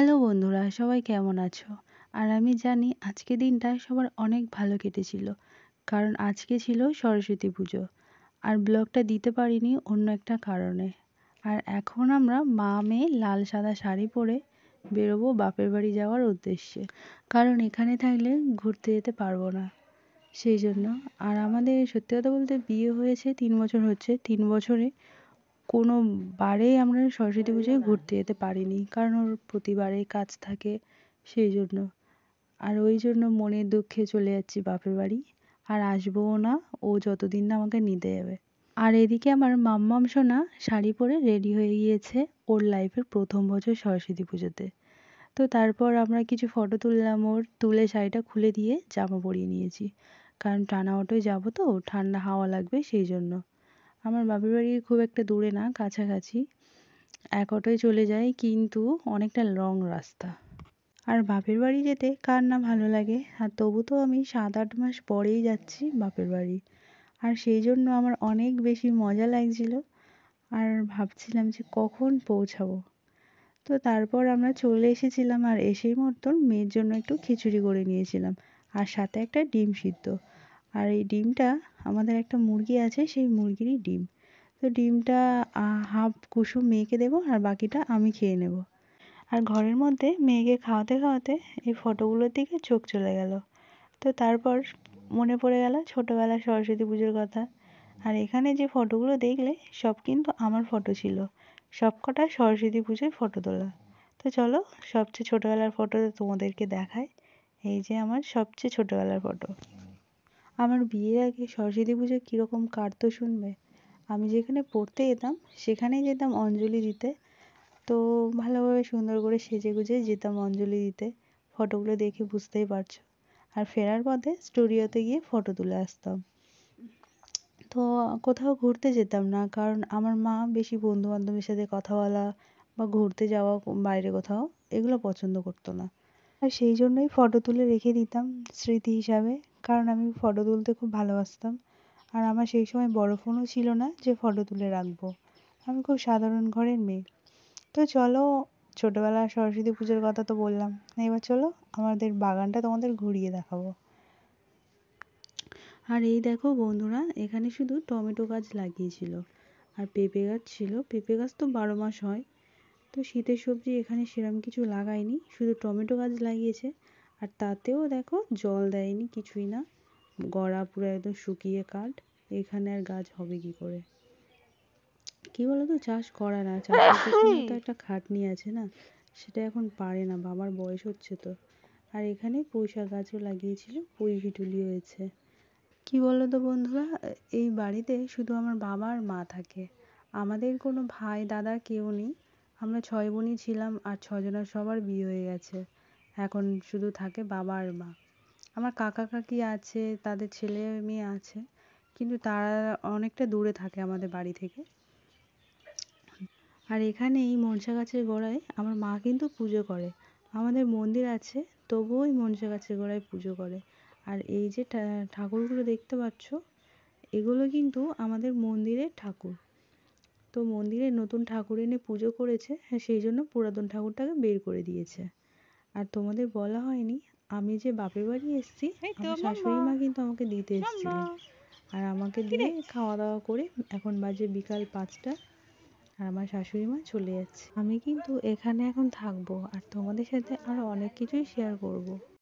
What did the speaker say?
Hello বন্ধুরা, সবাই কেমন আছো? আর আমি জানি আজকে দিনটা সবার অনেক ভালো কেটেছিল, কারণ আজকে ছিল সরস্বতী পুজো। আর ব্লগটা দিতে পারিনি অন্য একটা কারণে। আর এখন আমরা মা মেয়ে লাল সাদা শাড়ি পরে বেরোবো বাপের বাড়ি যাওয়ার উদ্দেশ্যে, কারণ এখানে থাকলে ঘুরতে যেতে পারবো না, সেই জন্য। আর আমাদের সত্যি কথা বলতে বিয়ে হয়েছে 3 বছর হচ্ছে, 3 বছরে কোনো বারেই আমরা সরস্বতী পুজোয় ঘুরতে যেতে পারিনি, কারণ ওর প্রতিবারেই কাজ থাকে, সেই জন্য। আর ওই জন্য মনের দুঃখে চলে যাচ্ছি বাপের বাড়ি, আর আসবোও না ও যতদিন না আমাকে নিতে যাবে। আর এদিকে আমার মাম্মাম সোনা শাড়ি পরে রেডি হয়ে গিয়েছে ওর লাইফের প্রথম বছর সরস্বতী পুজোতে। তো তারপর আমরা কিছু ফটো তুললাম, ওর তুলে শাড়িটা খুলে দিয়ে জামা পরিয়ে নিয়েছি, কারণ টানা অটোয় যাবো তো, ঠান্ডা হাওয়া লাগবে, সেই জন্য। আমার বাপের বাড়ি খুব একটা দূরে না, কাছাকাছি, এক অটোয় চলে যাই, কিন্তু অনেকটা লং রাস্তা। আর বাপের বাড়ি যেতে কার না ভালো লাগে, আর তবু তো আমি 7-8 মাস পরেই যাচ্ছি বাপের বাড়ি, আর সেই জন্য আমার অনেক বেশি মজা লাগছিল। আর ভাবছিলাম যে কখন পৌঁছাবো। তো তারপর আমরা চলে এসেছিলাম, আর এসেই মতন মেয়ের জন্য একটু খিচুড়ি করে নিয়েছিলাম, আর সাথে একটা ডিম সিদ্ধ। আর এই ডিমটা আমাদের একটা মুরগি আছে, সেই মুরগিরই ডিম। তো ডিমটা হাফ কুসুম মেয়েকে দেবো, আর বাকিটা আমি খেয়ে নেব। আর ঘরের মধ্যে মেয়েকে খাওয়াতে খাওয়াতে এই ফটোগুলোর দিকে চোখ চলে গেল। তো তারপর মনে পড়ে গেল ছোটোবেলার সরস্বতী পুজোর কথা। আর এখানে যে ফটোগুলো দেখলে সব কিন্তু আমার ফটো ছিল, সব কটা সরস্বতী পুজোয় ফটো তোলা। তো চলো সবচেয়ে ছোটোবেলার ফটো তোমাদেরকে দেখাই। এই যে আমার সবচেয়ে ছোটোবেলার ফটো। আমার বিয়ের আগে সরস্বতী পুজো কীরকম কাটতো শুনবে। আমি যেখানে পড়তে যেতাম সেখানেই যেতাম অঞ্জলি দিতে। তো ভালোভাবে সুন্দর করে সেজে গুজে যেতাম অঞ্জলি দিতে, ফটোগুলো দেখে বুঝতেই পারছো। আর ফেরার পথে স্টুডিওতে গিয়ে ফটো তুলে আসতাম। তো কোথাও ঘুরতে যেতাম না, কারণ আমার মা বেশি বন্ধু বান্ধবের সাথে কথা বলা বা ঘুরতে যাওয়া বাইরে কোথাও, এগুলো পছন্দ করতো না। আর সেই জন্যই ফটো তুলে রেখে দিতাম স্মৃতি হিসাবে, কারণ আমি ফটো তুলতে খুব ভালোবাসতাম। আর আমার সেই সময় বড় ফোনও ছিল না যে ফটো তুলে রাখবো, আমি খুব সাধারণ ঘরের মেয়ে। তো চলো, ছোটোবেলার সরস্বতী পুজোর কথা তো বললাম, এবার চলো আমাদের বাগানটা তোমাদের ঘুরিয়ে দেখাবো। আর এই দেখো বন্ধুরা, এখানে শুধু টমেটো গাছ লাগিয়েছিল, আর পেঁপে গাছ ছিল। পেঁপে গাছ তো 12 মাস হয়। তো শীতের সবজি এখানে সেরকম কিছু লাগায়নি, শুধু টমেটো গাছ লাগিয়েছে। আর তাতেও দেখো জল দেয়নি, কিছুই না, গড়া পুরো একদম শুকিয়ে কাঠ। এখানে আর গাছ হবে কি করে? কি বলতো, চাষ করা না, চাষের পেছনে তো একটা খাটনি আছে না, সেটা এখন পারে না, বাবার বয়স হচ্ছে তো। আর এখানে পুঁইশাক গাছও লাগিয়েছিল, পুঁই ভিটুলি হয়েছে। কি বলতো বন্ধুরা, এই বাড়িতে শুধু আমার বাবা আর মা থাকে, আমাদের কোনো ভাই দাদা কেউ নেই। আমরা 6 বোনই ছিলাম, আর 6 জনের সবার বিয়ে হয়ে গেছে। এখন শুধু থাকে বাবা আর মা। আমার কাকা কাকি আছে, তাদের ছেলে মেয়ে আছে, কিন্তু তারা অনেকটা দূরে থাকে আমাদের বাড়ি থেকে। আর এখানে এই মনসা গাছের গোড়ায় আমার মা কিন্তু পুজো করে। আমাদের মন্দির আছে, তবুও ওই মনসা গাছের গোড়ায় পুজো করে। আর এই যে ঠাকুরগুলো দেখতে পাচ্ছ, এগুলো কিন্তু আমাদের মন্দিরের ঠাকুর। তো মন্দিরে নতুন ঠাকুর এনে পুজো করেছে, সেই জন্য পুরাতন ঠাকুরটাকে বের করে দিয়েছে। আর তোমাদের বলা হয়নি, আমি যে বাপের বাড়ি এসেছি, আমার শাশুড়ি মা কিন্তু আমাকে দিতে এসেছিলেন। আর আমাকে দিয়ে খাওয়া দাওয়া করে এখন বাজে বিকাল 5টা, আর আমার শাশুড়ি মা চলে যাচ্ছে। আমি কিন্তু এখানে এখন থাকবো, আর তোমাদের সাথে আরো অনেক কিছুই শেয়ার করব।